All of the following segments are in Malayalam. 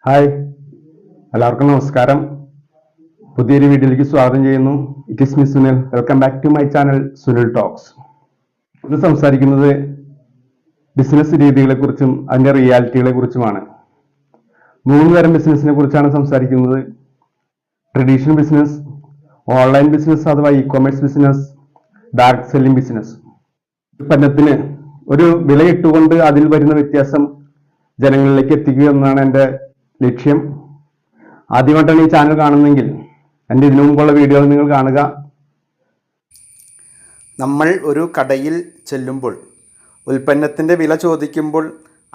ഹായ്, എല്ലാവർക്കും നമസ്കാരം. പുതിയൊരു വീഡിയോയിലേക്ക് സ്വാഗതം ചെയ്യുന്നു. It is me Sunil. Welcome back to my channel Sunil talks. ഇന്ന് സംസാരിക്കുന്നത് ബിസിനസ് രീതികളെ കുറിച്ചും അതിന്റെ റിയാലിറ്റികളെ കുറിച്ചുമാണ്. 3 തരം ബിസിനസിനെ കുറിച്ചാണ് സംസാരിക്കുന്നത്. ട്രഡീഷണൽ ബിസിനസ്, ഓൺലൈൻ ബിസിനസ് അഥവാ E commerce business, direct selling business. ഉൽപ്പന്നത്തിന് ഒരു വിലയിട്ടുകൊണ്ട് അതിൽ വരുന്ന വ്യത്യാസം ജനങ്ങളിലേക്ക് എത്തിക്കുക എന്നതാണ് എൻ്റെ ലക്ഷ്യം. ആദ്യമായിട്ടാണ് ഈ ചാനൽ കാണുന്നെങ്കിൽ എൻ്റെ ഇതിനു മുമ്പുള്ള വീഡിയോകൾ നിങ്ങൾ കാണുക. നമ്മൾ ഒരു കടയിൽ ചെല്ലുമ്പോൾ ഉൽപ്പന്നത്തിൻ്റെ വില ചോദിക്കുമ്പോൾ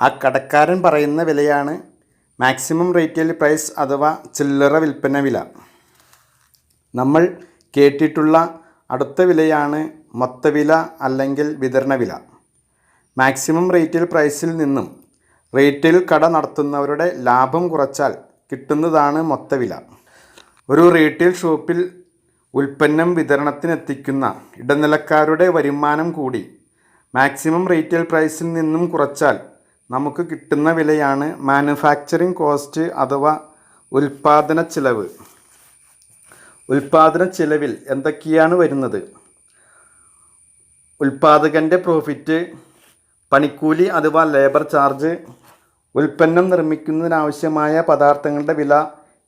ആ കടക്കാരൻ പറയുന്ന വിലയാണ് മാക്സിമം റീറ്റെയിൽ പ്രൈസ് അഥവാ ചില്ലറ വിൽപ്പന വില. നമ്മൾ കേട്ടിട്ടുള്ള അടുത്ത വിലയാണ് മൊത്തവില അല്ലെങ്കിൽ വിതരണ വില. മാക്സിമം റീറ്റെയിൽ പ്രൈസിൽ നിന്നും റീറ്റെയിൽ കട നടത്തുന്നവരുടെ ലാഭം കുറച്ചാൽ കിട്ടുന്നതാണ് മൊത്തവില. ഒരു റീറ്റെയിൽ ഷോപ്പിൽ ഉൽപ്പന്നം വിതരണത്തിനെത്തിക്കുന്ന ഇടനിലക്കാരുടെ വരുമാനം കൂടി മാക്സിമം റീറ്റെയിൽ പ്രൈസിൽ നിന്നും കുറച്ചാൽ നമുക്ക് കിട്ടുന്ന വിലയാണ് മാനുഫാക്ചറിംഗ് കോസ്റ്റ് അഥവാ ഉൽപ്പാദന ചിലവ്. ഉൽപ്പാദന ചിലവിൽ എന്തൊക്കെയാണ് വരുന്നത്? ഉൽപ്പാദകൻ്റെ പ്രോഫിറ്റ്, പണിക്കൂലി അഥവാ ലേബർ ചാർജ്, ഉൽപ്പന്നം നിർമ്മിക്കുന്നതിനാവശ്യമായ പദാർത്ഥങ്ങളുടെ വില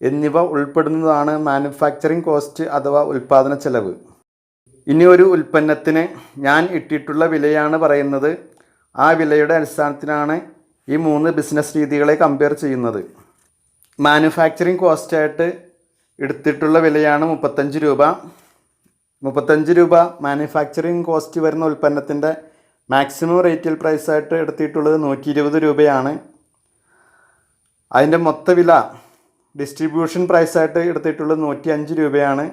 എന്നിവ ഉൾപ്പെടുന്നതാണ് മാനുഫാക്ചറിംഗ് കോസ്റ്റ് അഥവാ ഉൽപ്പാദന ചെലവ്. ഇനി ഒരു ഉൽപ്പന്നത്തിന് ഞാൻ ഇട്ടിട്ടുള്ള വിലയാണ് പറയുന്നത്. ആ വിലയുടെ അടിസ്ഥാനത്തിലാണ് ഈ 3 ബിസിനസ് രീതികളെ കമ്പയർ ചെയ്യുന്നത്. മാനുഫാക്ചറിംഗ് കോസ്റ്റായിട്ട് എടുത്തിട്ടുള്ള വിലയാണ് 35 രൂപ. 35 രൂപ മാനുഫാക്ചറിംഗ് കോസ്റ്റ് വരുന്ന ഉൽപ്പന്നത്തിൻ്റെ മാക്സിമം റീറ്റെയിൽ പ്രൈസായിട്ട് എടുത്തിട്ടുള്ളത് 120 രൂപയാണ്. അതിൻ്റെ മൊത്തവില ഡിസ്ട്രിബ്യൂഷൻ പ്രൈസായിട്ട് എടുത്തിട്ടുള്ളത് 105 രൂപയാണ്.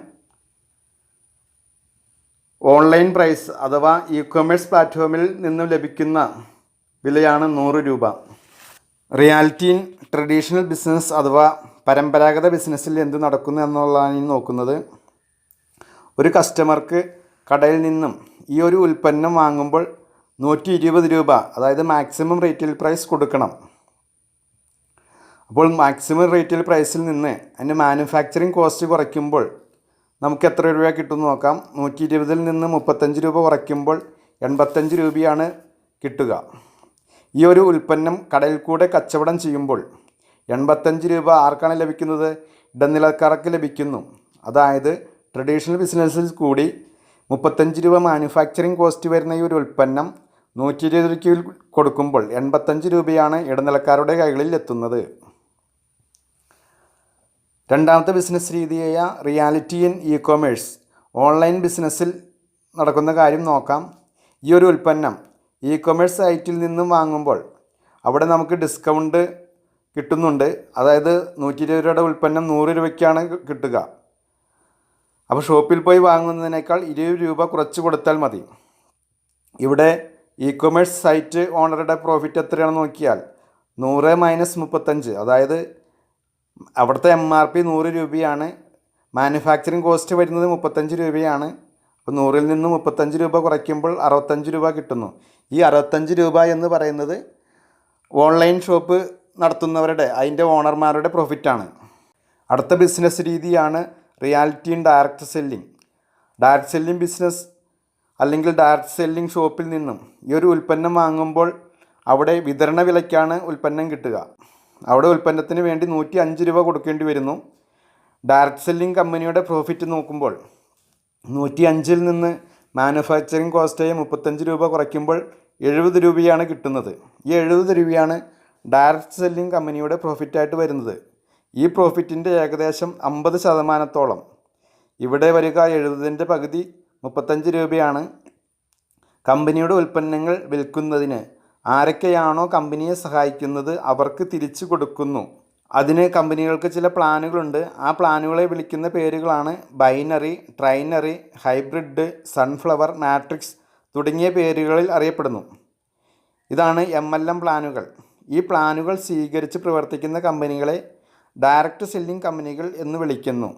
ഓൺലൈൻ പ്രൈസ് അഥവാ ഇ കൊമേഴ്സ് പ്ലാറ്റ്ഫോമിൽ നിന്നും ലഭിക്കുന്ന വിലയാണ് 100 രൂപ. റിയാലിറ്റി ഇൻ ട്രഡീഷണൽ ബിസിനസ് അഥവാ പരമ്പരാഗത ബിസിനസ്സിൽ എന്ത് നടക്കുന്നു എന്നുള്ളതാണ് ഇനി നോക്കുന്നത്. ഒരു കസ്റ്റമർക്ക് കടയിൽ നിന്നും ഈ ഒരു ഉൽപ്പന്നം വാങ്ങുമ്പോൾ 120 രൂപ, അതായത് മാക്സിമം റീറ്റെയിൽ പ്രൈസ് കൊടുക്കണം. അപ്പോൾ മാക്സിമം റീറ്റെയിൽ പ്രൈസിൽ നിന്ന് അതിൻ്റെ മാനുഫാക്ചറിങ് കോസ്റ്റ് കുറയ്ക്കുമ്പോൾ നമുക്ക് എത്ര രൂപ കിട്ടുമെന്ന് നോക്കാം. 120ൽ നിന്ന് 35 രൂപ കുറയ്ക്കുമ്പോൾ 85 രൂപയാണ് കിട്ടുക. ഈ ഒരു ഉൽപ്പന്നം കടയിൽ കൂടെ കച്ചവടം ചെയ്യുമ്പോൾ 85 രൂപ ആർക്കാണ് ലഭിക്കുന്നത്? ഇടനിലക്കാർക്ക് ലഭിക്കുന്നു. അതായത് ട്രഡീഷണൽ ബിസിനസ്സിൽ കൂടി 35 രൂപ മാനുഫാക്ചറിങ് കോസ്റ്റ് വരുന്ന ഈ ഒരു ഉൽപ്പന്നം 120 രൂപയ്ക്ക് കൊടുക്കുമ്പോൾ 85 രൂപയാണ് ഇടനിലക്കാരുടെ കൈകളിൽ എത്തുന്നത്. രണ്ടാമത്തെ ബിസിനസ് രീതിയായ reality in e commerce, online ബിസിനസ്സിൽ നടക്കുന്ന കാര്യം നോക്കാം. ഈ ഒരു ഉൽപ്പന്നം ഇ കൊമേഴ്സ് സൈറ്റിൽ നിന്നും വാങ്ങുമ്പോൾ അവിടെ നമുക്ക് ഡിസ്കൗണ്ട് കിട്ടുന്നുണ്ട്. അതായത് 120 രൂപയുടെ ഉൽപ്പന്നം 100 രൂപയ്ക്കാണ് കിട്ടുക. അപ്പോൾ ഷോപ്പിൽ പോയി വാങ്ങുന്നതിനേക്കാൾ 20 രൂപ കുറച്ച് കൊടുത്താൽ മതി. ഇവിടെ ഇ കൊമേഴ്സ് സൈറ്റ് ഓണറുടെ പ്രോഫിറ്റ് എത്രയാണെന്ന് നോക്കിയാൽ 100 - 35, അതായത് അവിടുത്തെ MRP 100 രൂപയാണ്. മാനുഫാക്ചറിങ് കോസ്റ്റ് വരുന്നത് 35 രൂപയാണ്. അപ്പോൾ 100ൽ നിന്ന് 35 രൂപ കുറയ്ക്കുമ്പോൾ 65 രൂപ കിട്ടുന്നു. ഈ 65 രൂപ എന്ന് പറയുന്നത് ഓൺലൈൻ ഷോപ്പ് നടത്തുന്നവരുടെ, അതിൻ്റെ ഓണർമാരുടെ പ്രോഫിറ്റാണ്. അടുത്ത ബിസിനസ് രീതിയാണ് reality in direct selling. Direct selling business അല്ലെങ്കിൽ ഡയറക്റ്റ് സെല്ലിംഗ് ഷോപ്പിൽ നിന്നും ഈ ഒരു ഉൽപ്പന്നം വാങ്ങുമ്പോൾ അവിടെ വിതരണ വിലയ്ക്കാണ് ഉൽപ്പന്നം കിട്ടുക. അവിടെ ഉൽപ്പന്നത്തിന് വേണ്ടി 105 രൂപ കൊടുക്കേണ്ടി വരുന്നു. ഡയറക്റ്റ് സെല്ലിംഗ് കമ്പനിയുടെ പ്രോഫിറ്റ് നോക്കുമ്പോൾ 105ൽ നിന്ന് മാനുഫാക്ചറിംഗ് കോസ്റ്റായ 35 രൂപ കുറയ്ക്കുമ്പോൾ 70 രൂപയാണ് കിട്ടുന്നത്. ഈ 70 രൂപയാണ് ഡയറക്റ്റ് സെല്ലിംഗ് കമ്പനിയുടെ പ്രോഫിറ്റായിട്ട് വരുന്നത്. ഈ പ്രോഫിറ്റിൻ്റെ ഏകദേശം 50%. ഇവിടെ വരിക 70ൻ്റെ പകുതി 35 രൂപയാണ്. കമ്പനിയുടെ ഉൽപ്പന്നങ്ങൾ വിൽക്കുന്നതിന് ആരൊക്കെയാണോ കമ്പനിയെ സഹായിക്കുന്നത് അവർക്ക് തിരിച്ചു കൊടുക്കുന്നു. അതിന് കമ്പനികൾക്ക് ചില പ്ലാനുകളുണ്ട്. ആ പ്ലാനുകളെ വിളിക്കുന്ന പേരുകളാണ് ബൈനറി, ട്രൈനറി, ഹൈബ്രിഡ്, സൺഫ്ലവർ, മാട്രിക്സ് തുടങ്ങിയ പേരുകളിൽ അറിയപ്പെടുന്നു. ഇതാണ് MLM പ്ലാനുകൾ. ഈ പ്ലാനുകൾ സ്വീകരിച്ച് പ്രവർത്തിക്കുന്ന കമ്പനികളെ ഡയറക്റ്റ് സെല്ലിംഗ് കമ്പനികൾ എന്ന് വിളിക്കുന്നു,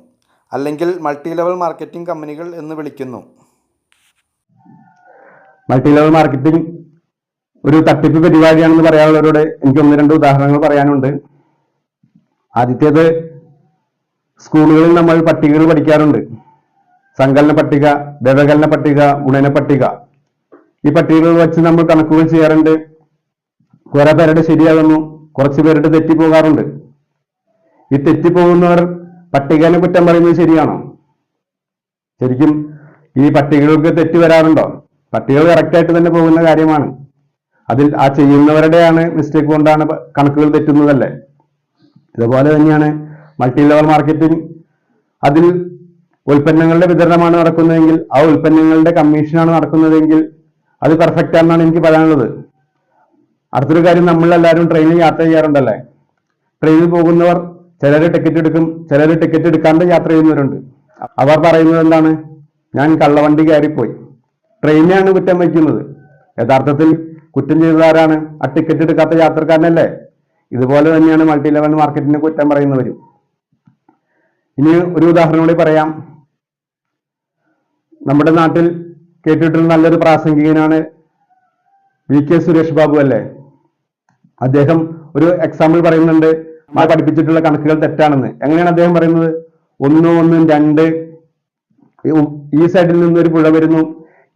അല്ലെങ്കിൽ മൾട്ടി ലെവൽ മാർക്കറ്റിംഗ് കമ്പനികൾ എന്ന് വിളിക്കുന്നു. മൾട്ടി ലെവൽ മാർക്കറ്റിംഗ് ഒരു തട്ടിപ്പ് പരിപാടിയാണെന്ന് പറയാനുള്ളവരോട് എനിക്ക് 1-2 ഉദാഹരണങ്ങൾ പറയാനുണ്ട്. ആദ്യത്തേത്, സ്കൂളുകളിൽ നമ്മൾ പട്ടികകൾ പഠിക്കാറുണ്ട്. സങ്കലന പട്ടിക, വ്യവകലന പട്ടിക, ഗുണന പട്ടിക. ഈ പട്ടികകൾ വെച്ച് നമ്മൾ കണക്കുകൾ ചെയ്യാറുണ്ട്. കുറെ പേരുടെ ശരിയാകുന്നു, കുറച്ച് പേരുടെ തെറ്റിപ്പോകാറുണ്ട്. ഈ തെറ്റിപ്പോകുന്നവർ പട്ടികനെ കുറ്റം പറയുന്നത് ശരിയാണോ? ശരിക്കും ഈ പട്ടികകൾക്ക് തെറ്റ് വരാറുണ്ടോ? പട്ടികകൾ കറക്റ്റായിട്ട് തന്നെ പോകുന്ന കാര്യമാണ്. അതിൽ ആ ചെയ്യുന്നവരുടെയാണ് മിസ്റ്റേക്ക് കൊണ്ടാണ് കണക്കുകൾ തെറ്റുന്നതല്ലേ. ഇതുപോലെ തന്നെയാണ് മൾട്ടി ലെവൽ മാർക്കറ്റിംഗ്. അതിൽ ഉൽപ്പന്നങ്ങളുടെ വിതരണമാണ് നടക്കുന്നതെങ്കിൽ, ആ ഉൽപ്പന്നങ്ങളുടെ കമ്മീഷനാണ് നടക്കുന്നതെങ്കിൽ അത് പെർഫെക്റ്റ് ആണെന്നാണ് എനിക്ക് പറയാനുള്ളത്. അടുത്തൊരു കാര്യം, നമ്മളെല്ലാവരും ട്രെയിനിൽ യാത്ര ചെയ്യാറുണ്ടല്ലേ. ട്രെയിനിൽ പോകുന്നവർ ചിലർ ടിക്കറ്റ് എടുക്കും, ചിലർ ടിക്കറ്റ് എടുക്കാണ്ട് യാത്ര ചെയ്യുന്നവരുണ്ട്. അവർ പറയുന്നത് എന്താണ്? ഞാൻ കള്ളവണ്ടി കയറിപ്പോയി. ട്രെയിനെയാണ് കുറ്റം വയ്ക്കുന്നത്. യഥാർത്ഥത്തിൽ കുറ്റം ചെയ്തതാരാണ്? ആ ടിക്കറ്റ് എടുക്കാത്ത യാത്രക്കാരനല്ലേ. ഇതുപോലെ തന്നെയാണ് മൾട്ടി ലെവൽ മാർക്കറ്റിനെ കുറ്റം പറയുന്നവരും. ഇനി ഒരു ഉദാഹരണം കൂടി പറയാം. നമ്മുടെ നാട്ടിൽ കേട്ടിട്ടുള്ള നല്ലൊരു പ്രാസംഗികനാണ് VK സുരേഷ് ബാബു അല്ലേ. അദ്ദേഹം ഒരു എക്സാമ്പിൾ പറയുന്നുണ്ട്, പഠിപ്പിച്ചിട്ടുള്ള കണക്കുകൾ തെറ്റാണെന്ന്. എങ്ങനെയാണ് അദ്ദേഹം പറയുന്നത്? 1 1 2, ഈ സൈഡിൽ നിന്ന് ഒരു പുഴ വരുന്നു,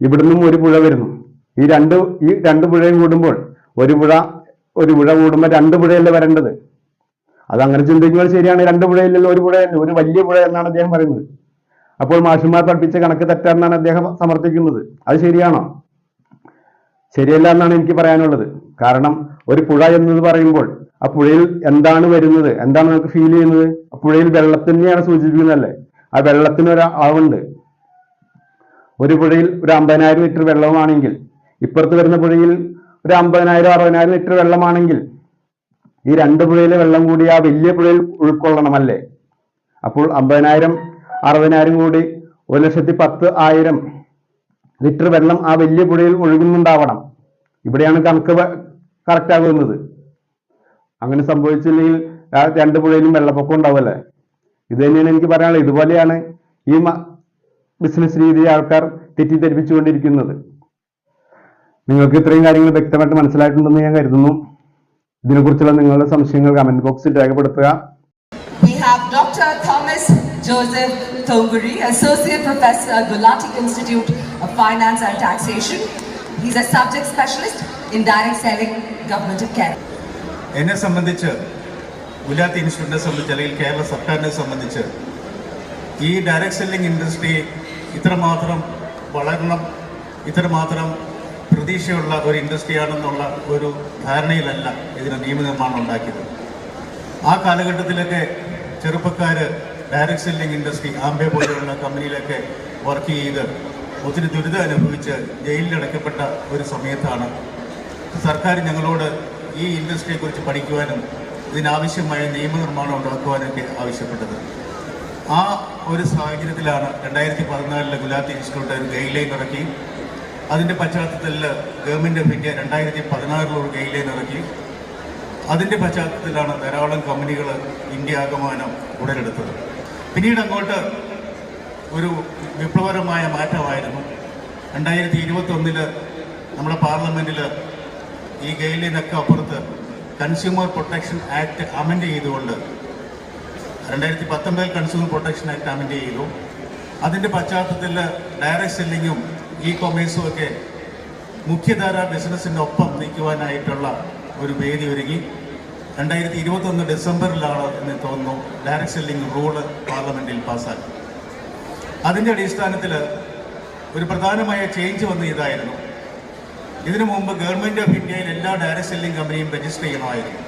ഇവിടുന്നും ഒരു പുഴ വരുന്നു. ഈ രണ്ട് പുഴയും കൂടുമ്പോൾ ഒരു പുഴ കൂടുമ്പോൾ 2 പുഴയല്ലേ വരേണ്ടത്. അതങ്ങനെ ചിന്തിക്കുന്നത് ശരിയാണ്. 2 പുഴയില്ലല്ലോ, ഒരു പുഴയല്ലേ, ഒരു വലിയ പുഴ എന്നാണ് അദ്ദേഹം പറയുന്നത്. അപ്പോൾ മാഷുമാർ പഠിപ്പിച്ച കണക്ക് തെറ്റാണെന്നാണ് അദ്ദേഹം സമർത്ഥിക്കുന്നത്. അത് ശരിയാണോ? ശരിയല്ല എന്നാണ് എനിക്ക് പറയാനുള്ളത്. കാരണം ഒരു പുഴ എന്നത് പറയുമ്പോൾ ആ പുഴയിൽ എന്താണ് വരുന്നത്, എന്താണ് നമുക്ക് ഫീൽ ചെയ്യുന്നത്? ആ പുഴയിൽ വെള്ളത്തിനെയാണ് സൂചിപ്പിക്കുന്നതല്ലേ. ആ വെള്ളത്തിന് ഒരു അളവുണ്ട്. ഒരു പുഴയിൽ ഒരു 50,000 ലിറ്റർ വെള്ളമാണെങ്കിൽ, ഇപ്പുറത്ത് വരുന്ന പുഴയിൽ ഒരു 50,000 60,000 ലിറ്റർ വെള്ളമാണെങ്കിൽ, ഈ 2 പുഴയിലെ വെള്ളം കൂടി ആ വലിയ പുഴയിൽ ഉൾക്കൊള്ളണമല്ലേ. അപ്പോൾ 50,000 60,000 കൂടി 1,10,000 ലിറ്റർ വെള്ളം ആ വലിയ പുഴയിൽ ഒഴുകുന്നുണ്ടാവണം. ഇവിടെയാണ് കണക്ക് കറക്റ്റ് ആകുന്നത്. അങ്ങനെ സംഭവിച്ചില്ലെങ്കിൽ 2 പുഴയിലും വെള്ളപ്പൊക്കം ഉണ്ടാവുമല്ലേ. ഇത് തന്നെയാണ് എനിക്ക് പറയാനുള്ളത്. ഇതുപോലെയാണ് ഈ ബിസിനസ് രീതി ആൾക്കാർ തെറ്റിദ്ധരിപ്പിച്ചുകൊണ്ടിരിക്കുന്നത്. നിങ്ങൾക്ക് ഇത്രയും കാര്യങ്ങൾ വ്യക്തമായിട്ട് മനസ്സിലായിട്ടുണ്ടെന്ന് ഞാൻ കരുതുന്നു. ഇതിനെക്കുറിച്ചുള്ള നിങ്ങളുടെ സംശയങ്ങൾ കമന്റ് ബോക്സിൽ രേഖപ്പെടുത്തുക. We have Dr. Thomas Joseph Thonguri, Associate Professor, Gulati Institute of Finance and Taxation. He's a subject specialist in direct selling, government of Kerala. എന്നെ സംബന്ധിച്ച്, ഗുലാത്തി ഇൻസ്റ്റിറ്റ്യൂട്ടിനെ സംബന്ധിച്ച്, അല്ലെങ്കിൽ കേരള സർക്കാരിനെ സംബന്ധിച്ച് ഈ ഡയറക്റ്റ് സെല്ലിംഗ് ഇൻഡസ്ട്രി ഇത്രമാത്രം വളരണം, ഇത്രമാത്രം പ്രതീക്ഷയുള്ള ഒരു ഇൻഡസ്ട്രിയാണെന്നുള്ള ഒരു ധാരണയിലല്ല ഇതിന് നിയമനിർമ്മാണം ഉണ്ടാക്കിയത്. ആ കാലഘട്ടത്തിലൊക്കെ ചെറുപ്പക്കാർ ഡയറക്റ്റ് സെല്ലിംഗ് ഇൻഡസ്ട്രി, ആംബെ പോലെയുള്ള കമ്പനിയിലൊക്കെ വർക്ക് ചെയ്ത് ഒത്തിരി ദുരിതം അനുഭവിച്ച് ജയിലിലടയ്ക്കപ്പെട്ട ഒരു സമയത്താണ് സർക്കാർ ഞങ്ങളോട് ഈ ഇൻഡസ്ട്രിയെക്കുറിച്ച് പഠിക്കുവാനും ഇതിനാവശ്യമായ നിയമനിർമ്മാണം ഉണ്ടാക്കുവാനൊക്കെ ആവശ്യപ്പെട്ടത്. ആ ഒരു സാഹചര്യത്തിലാണ് 2014 ഗുലാത്തി ഇൻസ്റ്റിറ്റ്യൂട്ട് ഒരു ഗൈഡ് ലൈൻ ഇറക്കി. അതിൻ്റെ പശ്ചാത്തലത്തിൽ ഗവൺമെൻറ് ഓഫ് ഇന്ത്യ 2016 ഒരു ഗൈഡ് ലൈൻ ഇറക്കി. അതിൻ്റെ പശ്ചാത്തലത്തിലാണ് ധാരാളം കമ്പനികൾ ഇന്ത്യ ആകമാനം ഉടലെടുത്തത്. പിന്നീട് അങ്ങോട്ട് ഒരു വിപ്ലവകരമായ മാറ്റമായിരുന്നു. 2021 നമ്മുടെ പാർലമെൻറ്റിൽ ഈ ഗൈഡ് ലൈനൊക്കെ അപ്പുറത്ത് കൺസ്യൂമർ പ്രൊട്ടക്ഷൻ ആക്ട് അമെൻഡ് ചെയ്തുകൊണ്ട് 2019 കൺസ്യൂമർ പ്രൊട്ടക്ഷൻ ആക്ട് അമെൻഡ് ചെയ്തു. അതിൻ്റെ പശ്ചാത്തലത്തിൽ ഡയറക്റ്റ് സെല്ലിങ്ങും ഇ കൊമേഴ്സും ഒക്കെ മുഖ്യധാര ബിസിനസ്സിൻ്റെ ഒപ്പം നിൽക്കുവാനായിട്ടുള്ള ഒരു വേദി ഒരുങ്ങി. 2021 ഡിസംബറിലാണ് എന്ന് തോന്നുന്നു ഡയറക്റ്റ് സെല്ലിംഗ് റൂള് പാർലമെൻറ്റിൽ പാസ്സാക്കി. അതിൻ്റെ അടിസ്ഥാനത്തിൽ ഒരു പ്രധാനമായ ചേഞ്ച് വന്ന ഇതായിരുന്നു. ഇതിനു മുമ്പ് ഗവൺമെൻറ് ഓഫ് ഇന്ത്യയിൽ എല്ലാ ഡയറക്റ്റ് സെല്ലിംഗ് കമ്പനിയും രജിസ്റ്റർ ചെയ്യണമായിരുന്നു.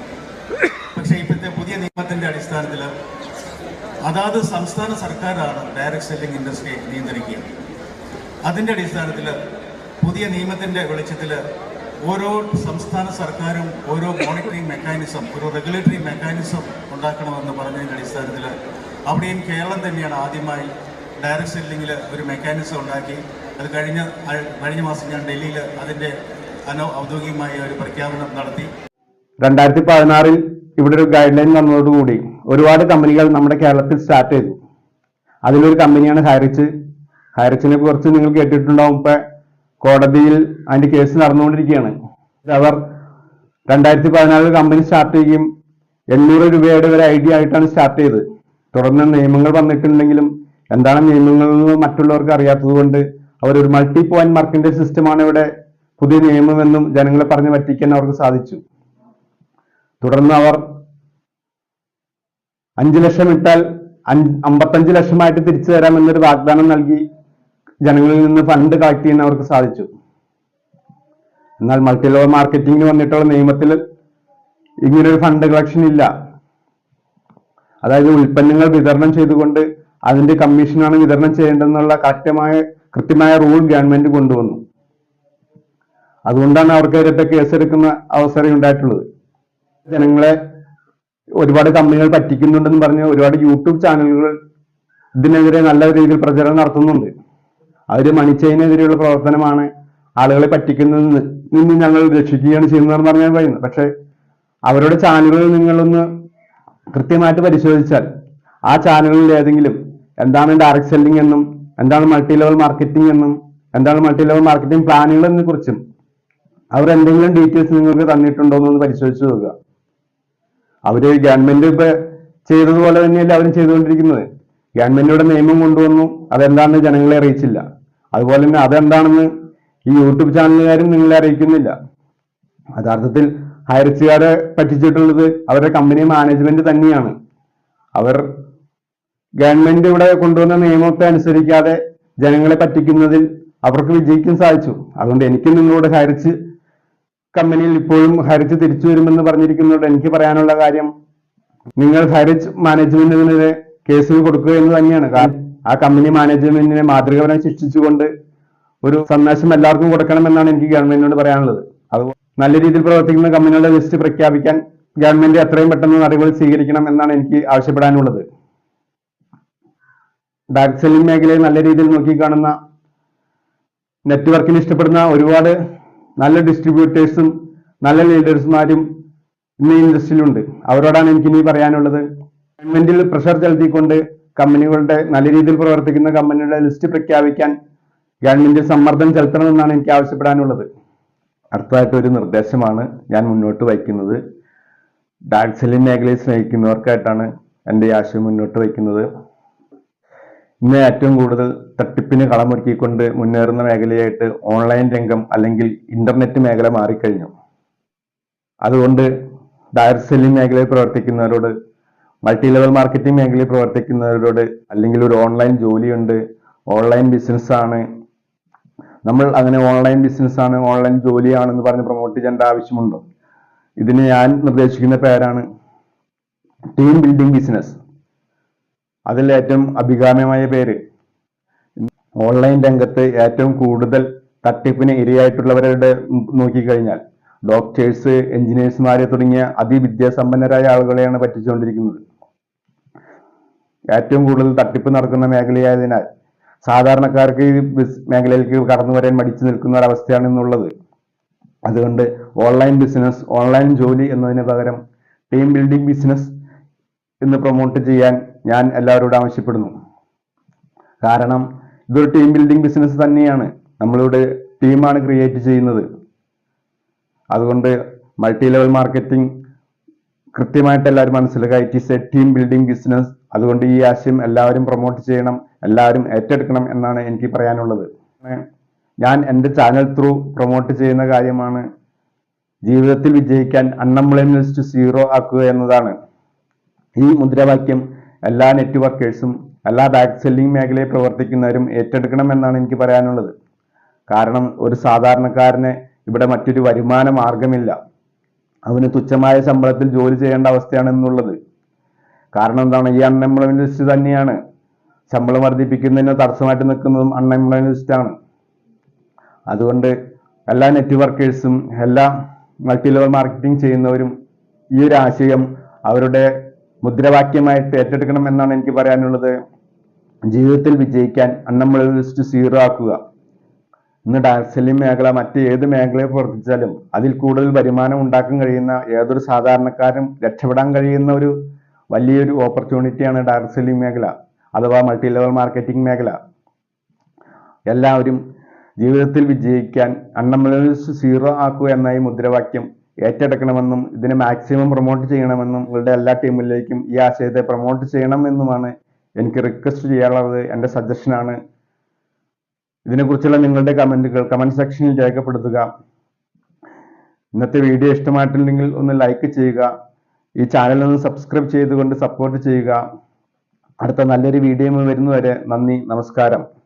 പക്ഷേ ഇപ്പോഴത്തെ പുതിയ നിയമത്തിൻ്റെ അടിസ്ഥാനത്തിൽ അതാത് സംസ്ഥാന സർക്കാരാണ് ഡയറക്റ്റ് സെല്ലിംഗ് ഇൻഡസ്ട്രിയെ നിയന്ത്രിക്കുക. അതിൻ്റെ അടിസ്ഥാനത്തിൽ പുതിയ നിയമത്തിൻ്റെ വെളിച്ചത്തിൽ ഓരോ സംസ്ഥാന സർക്കാരും ഓരോ മോണിറ്ററിംഗ് മെക്കാനിസം, ഒരു റെഗുലേറ്ററി മെക്കാനിസം ഉണ്ടാക്കണമെന്ന് പറഞ്ഞതിൻ്റെ അടിസ്ഥാനത്തിൽ അവിടെയും കേരളം തന്നെയാണ് ആദ്യമായി ഡയറക്റ്റ് സെല്ലിങ്ങിൽ ഒരു മെക്കാനിസം ഉണ്ടാക്കി. അത് കഴിഞ്ഞ മാസം ഞാൻ ഡൽഹിയിൽ അതിൻ്റെ ഔദ്യോഗികമായ ഒരു പ്രഖ്യാപനം നടത്തി. 2016 ഇവിടെ ഒരു ഗൈഡ് ലൈൻ വന്നതോടുകൂടി ഒരുപാട് കമ്പനികൾ നമ്മുടെ കേരളത്തിൽ സ്റ്റാർട്ട് ചെയ്തു. അതിലൊരു കമ്പനിയാണ് ഹൈറിച്ച്. ഹൈറിച്ചിനെ കുറിച്ച് നിങ്ങൾ കേട്ടിട്ടുണ്ടാവും. ഇപ്പൊ കോടതിയിൽ അതിന്റെ കേസ് നടന്നുകൊണ്ടിരിക്കുകയാണ്. അവർ 2014 കമ്പനി സ്റ്റാർട്ട് ചെയ്യുകയും 800 രൂപയുടെ ഒരു ഐഡിയ ആയിട്ടാണ് സ്റ്റാർട്ട് ചെയ്തത്. തുടർന്ന് നിയമങ്ങൾ വന്നിട്ടുണ്ടെങ്കിലും എന്താണ് നിയമങ്ങൾ എന്ന് മറ്റുള്ളവർക്ക് അറിയാത്തത് കൊണ്ട് അവരൊരു മൾട്ടി പോയിന്റ് മാർക്കിന്റെ സിസ്റ്റമാണ് ഇവിടെ പുതിയ നിയമമെന്നും ജനങ്ങളെ പറഞ്ഞു പറ്റിക്കാൻ അവർക്ക് സാധിച്ചു. തുടർന്ന് അവർ 5 ലക്ഷം ഇട്ടാൽ 55 ലക്ഷമായിട്ട് തിരിച്ചു തരാമെന്നൊരു വാഗ്ദാനം നൽകി ജനങ്ങളിൽ നിന്ന് ഫണ്ട് കളക്ട് ചെയ്യാൻ അവർക്ക് സാധിച്ചു. എന്നാൽ മൾട്ടി ലെവൽ മാർക്കറ്റിംഗിന് വന്നിട്ടുള്ള നിയമത്തിൽ ഇങ്ങനൊരു ഫണ്ട് കളക്ഷൻ ഇല്ല. അതായത് ഉൽപ്പന്നങ്ങൾ വിതരണം ചെയ്തുകൊണ്ട് അതിന്റെ കമ്മീഷനാണ് വിതരണം ചെയ്യേണ്ടതെന്നുള്ള കൃത്യമായ റൂൾ ഗവൺമെന്റ് കൊണ്ടുവന്നു. അതുകൊണ്ടാണ് അവർക്കെതിരെ കേസെടുക്കുന്ന അവസരം ഉണ്ടായിട്ടുള്ളത്. ജനങ്ങളെ ഒരുപാട് കമ്പനികൾ പറ്റിക്കുന്നുണ്ടെന്ന് പറഞ്ഞ് ഒരുപാട് യൂട്യൂബ് ചാനലുകൾ ഇതിനെതിരെ നല്ല രീതിയിൽ പ്രചരണം നടത്തുന്നുണ്ട്. അവര് മണി ചെയിനെതിരെയുള്ള പ്രവർത്തനമാണ്, ആളുകളെ പറ്റിക്കുന്നതിൽ നിന്ന് ഞങ്ങൾ രക്ഷിക്കുകയാണ് ചെയ്യുന്നതെന്ന് പറഞ്ഞാൽ പറയുന്നത്. പക്ഷെ അവരുടെ ചാനലുകൾ നിങ്ങളൊന്ന് കൃത്യമായിട്ട് പരിശോധിച്ചാൽ ആ ചാനലുകളിൽ ഏതെങ്കിലും എന്താണ് ഡയറക്ട് സെല്ലിംഗ് എന്നും എന്താണ് മൾട്ടി ലെവൽ മാർക്കറ്റിംഗ് എന്നും എന്താണ് മൾട്ടി ലെവൽ മാർക്കറ്റിംഗ് പ്ലാനുകളെന്നെ കുറിച്ചും അവർ എന്തെങ്കിലും ഡീറ്റെയിൽസ് നിങ്ങൾക്ക് തന്നിട്ടുണ്ടോ എന്നൊന്ന് പരിശോധിച്ച് നോക്കുക. അവര് ഗവൺമെന്റ് ഇപ്പൊ ചെയ്തതുപോലെ തന്നെയല്ലേ അവരും ചെയ്തുകൊണ്ടിരിക്കുന്നത്. ഗവൺമെന്റിയുടെ നിയമം കൊണ്ടുവന്നു, അതെന്താണെന്ന് ജനങ്ങളെ അറിയിച്ചില്ല. അതുപോലെ തന്നെ അതെന്താണെന്ന് ഈ യൂട്യൂബ് ചാനലുകാരും നിങ്ങളെ അറിയിക്കുന്നില്ല. യഥാർത്ഥത്തിൽ ഹൈറിച്ചുകാരെ പറ്റിച്ചിട്ടുള്ളത് അവരുടെ കമ്പനി മാനേജ്മെന്റ് തന്നെയാണ്. അവർ ഗവൺമെന്റ് ഇവിടെ കൊണ്ടുവന്ന നിയമത്തെ അനുസരിക്കാതെ ജനങ്ങളെ പറ്റിക്കുന്നതിൽ അവർക്ക് വിജയിക്കാൻ സാധിച്ചു. അതുകൊണ്ട് എനിക്ക് നിങ്ങളോട് ഹൈറിച്ച് കമ്പനിയിൽ ഇപ്പോഴും ഹൈറിച്ച് തിരിച്ചു വരുമെന്ന് പറഞ്ഞിരിക്കുന്നതോട് എനിക്ക് പറയാനുള്ള കാര്യം, നിങ്ങൾ ഹൈറിച്ച് മാനേജ്മെന്റിനെതിരെ കേസുകൾ കൊടുക്കുക എന്ന് തന്നെയാണ്. കാരണം ആ കമ്പനി മാനേജ്മെന്റിനെ മാതൃകപരം ശിക്ഷിച്ചുകൊണ്ട് ഒരു സന്ദേശം എല്ലാവർക്കും കൊടുക്കണമെന്നാണ് എനിക്ക് ഗവൺമെന്റിനോട് പറയാനുള്ളത്. അത് നല്ല രീതിയിൽ പ്രവർത്തിക്കുന്ന കമ്പനികളുടെ ലിസ്റ്റ് പ്രഖ്യാപിക്കാൻ ഗവൺമെന്റ് എത്രയും പെട്ടെന്ന് നടപടികൾ സ്വീകരിക്കണം എന്നാണ് എനിക്ക് ആവശ്യപ്പെടാനുള്ളത്. ഡയറക്ട് സെല്ലിംഗ് മേഖലയെ നല്ല രീതിയിൽ നോക്കിക്കാണുന്ന, നെറ്റ്വർക്കിന് ഇഷ്ടപ്പെടുന്ന ഒരുപാട് നല്ല ഡിസ്ട്രിബ്യൂട്ടേഴ്സും നല്ല ലീഡേഴ്സുമാരും ഇന്ന് ഇൻഡസ്ട്രിയിലുണ്ട്. അവരോടാണ് എനിക്കിനി പറയാനുള്ളത്. ഗവൺമെന്റിൽ പ്രഷർ ചെലുത്തിക്കൊണ്ട് കമ്പനികളുടെ നല്ല രീതിയിൽ പ്രവർത്തിക്കുന്ന കമ്പനികളുടെ ലിസ്റ്റ് പ്രഖ്യാപിക്കാൻ ഗവൺമെന്റ് സമ്മർദ്ദം ചെലുത്തണമെന്നാണ് എനിക്ക് ആവശ്യപ്പെടാനുള്ളത്. അടുത്തതായിട്ട് ഒരു നിർദ്ദേശമാണ് ഞാൻ മുന്നോട്ട് വയ്ക്കുന്നത്. ഡയറക്ട് സെല്ലിംഗ് മേഖലയെ സ്നേഹിക്കുന്നവർക്കായിട്ടാണ് എൻ്റെ ഈ ആശയം മുന്നോട്ട് വയ്ക്കുന്നത്. ഇന്ന് ഏറ്റവും കൂടുതൽ തട്ടിപ്പിന് കളമൊരുക്കിക്കൊണ്ട് മുന്നേറുന്ന മേഖലയായിട്ട് ഓൺലൈൻ രംഗം അല്ലെങ്കിൽ ഇന്റർനെറ്റ് മേഖല മാറിക്കഴിഞ്ഞു. അതുകൊണ്ട് ഡയറക്ട് സെല്ലിംഗ് മേഖലയിൽ പ്രവർത്തിക്കുന്നവരോട്, മൾട്ടി ലെവൽ മാർക്കറ്റിംഗ് മേഖലയിൽ പ്രവർത്തിക്കുന്നവരോട്, അല്ലെങ്കിൽ ഒരു ഓൺലൈൻ ജോലിയുണ്ട്, ഓൺലൈൻ ബിസിനസ്സാണ്, നമ്മൾ അങ്ങനെ ഓൺലൈൻ ബിസിനസ്സാണ്, ഓൺലൈൻ ജോലിയാണെന്ന് പറഞ്ഞ് പ്രൊമോട്ട് ചെയ്യേണ്ട ആവശ്യമുണ്ടോ? ഇതിന് ഞാൻ നിർദ്ദേശിക്കുന്ന പേരാണ് ടീം ബിൽഡിംഗ് ബിസിനസ്. അതിൽ ഏറ്റവും അഭികാമ്യമായ പേര്, ഓൺലൈൻ രംഗത്ത് ഏറ്റവും കൂടുതൽ തട്ടിപ്പിന് ഇരയായിട്ടുള്ളവരുടെ നോക്കിക്കഴിഞ്ഞാൽ ഡോക്ടേഴ്സ്, എഞ്ചിനീയേഴ്സുമാരെ തുടങ്ങിയ അതിവിദ്യാസമ്പന്നരായ ആളുകളെയാണ് പറ്റിച്ചുകൊണ്ടിരിക്കുന്നത്. ഏറ്റവും കൂടുതൽ തട്ടിപ്പ് നടക്കുന്ന മേഖലയായതിനാൽ സാധാരണക്കാർക്ക് ഈ മേഖലയിലേക്ക് കടന്നു വരാൻ മടിച്ചു നിൽക്കുന്ന ഒരവസ്ഥയാണ് ഇന്നുള്ളത്. അതുകൊണ്ട് ഓൺലൈൻ ബിസിനസ്, ഓൺലൈൻ ജോലി എന്നതിന് പകരം ടീം ബിൽഡിംഗ് ബിസിനസ് എന്ന് പ്രൊമോട്ട് ചെയ്യാൻ ഞാൻ എല്ലാവരോടും ആവശ്യപ്പെടുന്നു. കാരണം ഇതൊരു ടീം ബിൽഡിംഗ് ബിസിനസ് തന്നെയാണ്. നമ്മളിവിടെ ടീമാണ് ക്രിയേറ്റ് ചെയ്യുന്നത്. അതുകൊണ്ട് മൾട്ടി ലെവൽ മാർക്കറ്റിംഗ് കൃത്യമായിട്ട് എല്ലാവരും മനസ്സിലാക്കുക. It is A team building business. അതുകൊണ്ട് ഈ ആശയം എല്ലാവരും പ്രൊമോട്ട് ചെയ്യണം, എല്ലാവരും ഏറ്റെടുക്കണം എന്നാണ് എനിക്ക് പറയാനുള്ളത്. ഞാൻ എൻ്റെ ചാനൽ ത്രൂ പ്രൊമോട്ട് ചെയ്യുന്ന കാര്യമാണ് ജീവിതത്തിൽ വിജയിക്കാൻ അൺഎംപ്ലോയ്മെന്റ് സീറോ ആക്കുക എന്നതാണ്. ഈ മുദ്രാവാക്യം എല്ലാ നെറ്റ്വർക്കേഴ്സും, എല്ലാ ഡയറക്ട് സെല്ലിംഗ് മേഖലയിൽ പ്രവർത്തിക്കുന്നവരും ഏറ്റെടുക്കണം എന്നാണ് എനിക്ക് പറയാനുള്ളത്. കാരണം ഒരു സാധാരണക്കാരന് ഇവിടെ മറ്റൊരു വരുമാന മാർഗമില്ല. അവന് തുച്ഛമായ ശമ്പളത്തിൽ ജോലി ചെയ്യേണ്ട അവസ്ഥയാണ് എന്നുള്ളത്. കാരണം എന്താണ്? ഈ അൺഎംപ്ലോയ്മെന്റ് ലിസ്റ്റ് തന്നെയാണ് ശമ്പളം വർദ്ധിപ്പിക്കുന്നതിന് തടസ്സമായിട്ട് നിൽക്കുന്നതും അൺഎംപ്ലോയ്മെന്റ് ലിസ്റ്റാണ്. അതുകൊണ്ട് എല്ലാ നെറ്റ്വർക്കേഴ്സും, എല്ലാ മൾട്ടി ലെവൽ മാർക്കറ്റിംഗ് ചെയ്യുന്നവരും ഈ ഒരു ആശയം അവരുടെ മുദ്രാവാക്യമായിട്ട് ഏറ്റെടുക്കണം എന്നാണ് എനിക്ക് പറയാനുള്ളത്. ജീവിതത്തിൽ വിജയിക്കാൻ അൺഎംപ്ലോയ്മെന്റ് ലിസ്റ്റ് സീറോ ആക്കുക. ഇന്ന് ഡയറക്ട് സെല്ലിംഗ് മേഖല മറ്റ് ഏത് മേഖലയിൽ പ്രവർത്തിച്ചാലും അതിൽ കൂടുതൽ വരുമാനം ഉണ്ടാക്കാൻ കഴിയുന്ന ഏതൊരു സാധാരണക്കാരനും രക്ഷപ്പെടാൻ കഴിയുന്ന ഒരു വലിയൊരു ഓപ്പർച്യൂണിറ്റിയാണ് ഡയറക്ട് സെല്ലിംഗ് മേഖല അഥവാ മൾട്ടി ലെവൽ മാർക്കറ്റിംഗ് മേഖല. എല്ലാവരും ജീവിതത്തിൽ വിജയിക്കാൻ അൺഎംപ്ലോയ്മെന്റ് ലിസ്റ്റ് സീറോ ആക്കുക എന്ന ഈ മുദ്രാവാക്യം ഏറ്റെടുക്കണമെന്നും ഇതിനെ മാക്സിമം പ്രൊമോട്ട് ചെയ്യണമെന്നും നിങ്ങളുടെ എല്ലാ ടീമിലേക്കും ഈ ആശയത്തെ പ്രൊമോട്ട് ചെയ്യണമെന്നുമാണ് എനിക്ക് റിക്വസ്റ്റ് ചെയ്യാനുള്ളത്. എൻ്റെ സജഷനാണ്. ഇതിനെക്കുറിച്ചുള്ള നിങ്ങളുടെ കമൻറ്റ് സെക്ഷനിൽ രേഖപ്പെടുത്തുക. ഇന്നത്തെ വീഡിയോ ഇഷ്ടമായിട്ടുണ്ടെങ്കിൽ ഒന്ന് ലൈക്ക് ചെയ്യുക. ഈ ചാനൽ ഒന്ന് സബ്സ്ക്രൈബ് ചെയ്തുകൊണ്ട് സപ്പോർട്ട് ചെയ്യുക. അടുത്ത നല്ലൊരു വീഡിയോ വരുന്നവരെ നന്ദി, നമസ്കാരം.